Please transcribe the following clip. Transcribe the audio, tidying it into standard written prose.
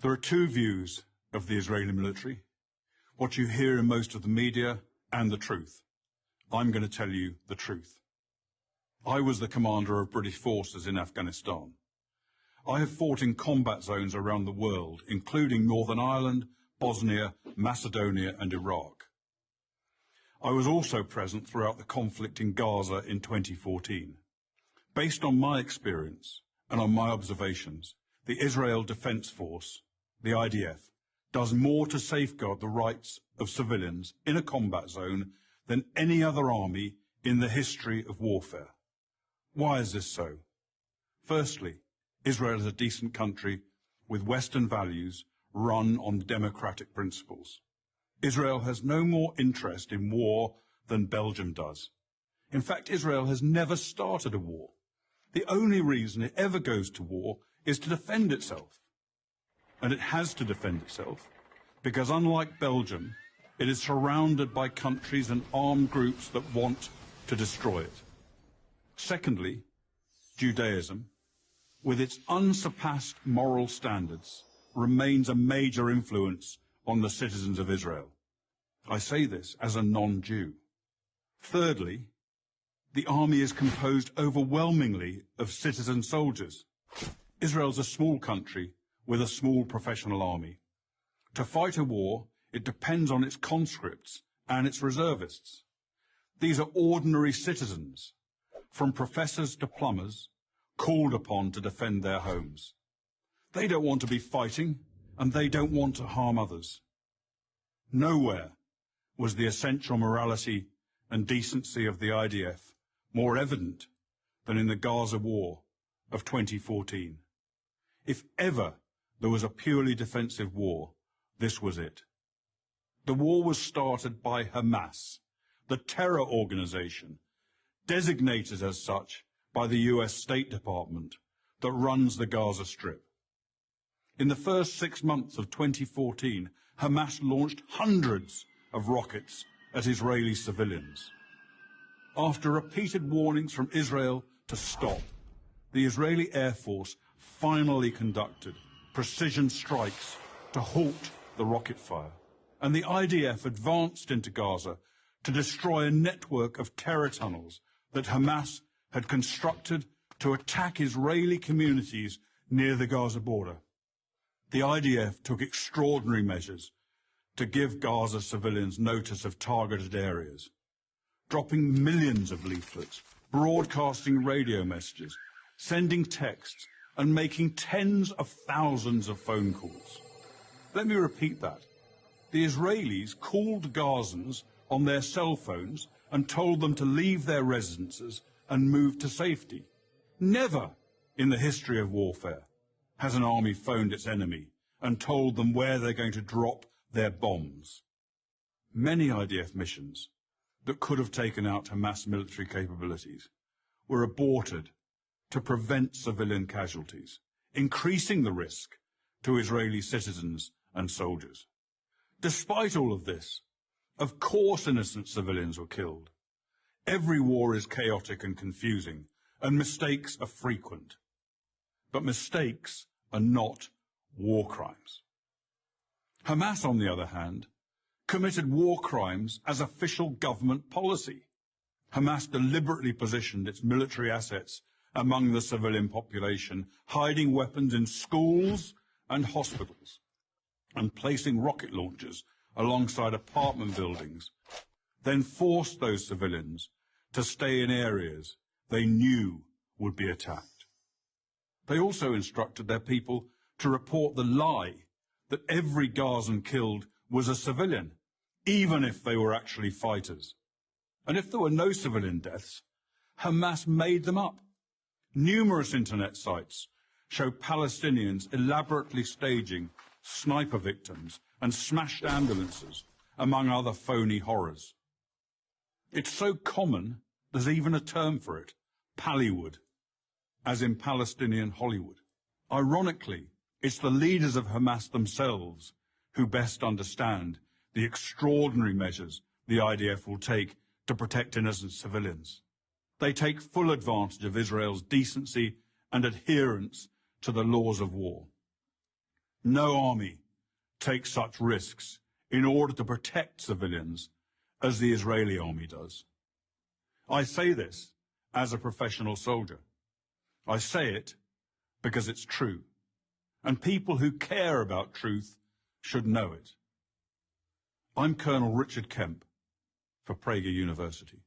There are two views of the Israeli military, what you hear in most of the media and the truth. I'm going to tell you the truth. I was the commander of British forces in Afghanistan. I have fought in combat zones around the world, including Northern Ireland, Bosnia, Macedonia and Iraq. I was also present throughout the conflict in Gaza in 2014. Based on my experience and on my observations, the Israel Defense Force, the IDF, does more to safeguard the rights of civilians in a combat zone than any other army in the history of warfare. Why is this so? Firstly, Israel is a decent country with Western values run on democratic principles. Israel has no more interest in war than Belgium does. In fact, Israel has never started a war. The only reason it ever goes to war is to defend itself. And it has to defend itself because, unlike Belgium, it is surrounded by countries and armed groups that want to destroy it. Secondly, Judaism, with its unsurpassed moral standards, remains a major influence on the citizens of Israel. I say this as a non-Jew. Thirdly, the army is composed overwhelmingly of citizen soldiers. Israel's a small country with a small professional army. To fight a war, it depends on its conscripts and its reservists. These are ordinary citizens, from professors to plumbers, called upon to defend their homes. They don't want to be fighting, and they don't want to harm others. Nowhere was the essential morality and decency of the IDF more evident than in the Gaza war of 2014. If ever there was a purely defensive war, this was it. The war was started by Hamas, the terror organization, designated as such by the US State Department that runs the Gaza Strip. In the first 6 months of 2014, Hamas launched hundreds of rockets at Israeli civilians. After repeated warnings from Israel to stop, the Israeli Air Force finally conducted precision strikes to halt the rocket fire, and the IDF advanced into Gaza to destroy a network of terror tunnels that Hamas had constructed to attack Israeli communities near the Gaza border. The IDF took extraordinary measures to give Gaza civilians notice of targeted areas, dropping millions of leaflets, broadcasting radio messages, sending texts, and making tens of thousands of phone calls. Let me repeat that. The Israelis called Gazans on their cell phones and told them to leave their residences and move to safety. Never in the history of warfare has an army phoned its enemy and told them where they're going to drop their bombs. Many IDF missions that could have taken out Hamas military capabilities were aborted to prevent civilian casualties, increasing the risk to Israeli citizens and soldiers. Despite all of this, of course innocent civilians were killed. Every war is chaotic and confusing, and mistakes are frequent. But mistakes are not war crimes. Hamas, on the other hand, committed war crimes as official government policy. Hamas deliberately positioned its military assets among the civilian population, hiding weapons in schools and hospitals, and placing rocket launchers alongside apartment buildings, then forced those civilians to stay in areas they knew would be attacked. They also instructed their people to report the lie that every Gazan killed was a civilian, even if they were actually fighters. And if there were no civilian deaths, Hamas made them up. Numerous internet sites show Palestinians elaborately staging sniper victims and smashed ambulances, among other phony horrors. It's so common, there's even a term for it, Pallywood, as in Palestinian Hollywood. Ironically, it's the leaders of Hamas themselves who best understand the extraordinary measures the IDF will take to protect innocent civilians. They take full advantage of Israel's decency and adherence to the laws of war. No army takes such risks in order to protect civilians as the Israeli army does. I say this as a professional soldier. I say it because it's true, and people who care about truth should know it. I'm Colonel Richard Kemp for Prager University.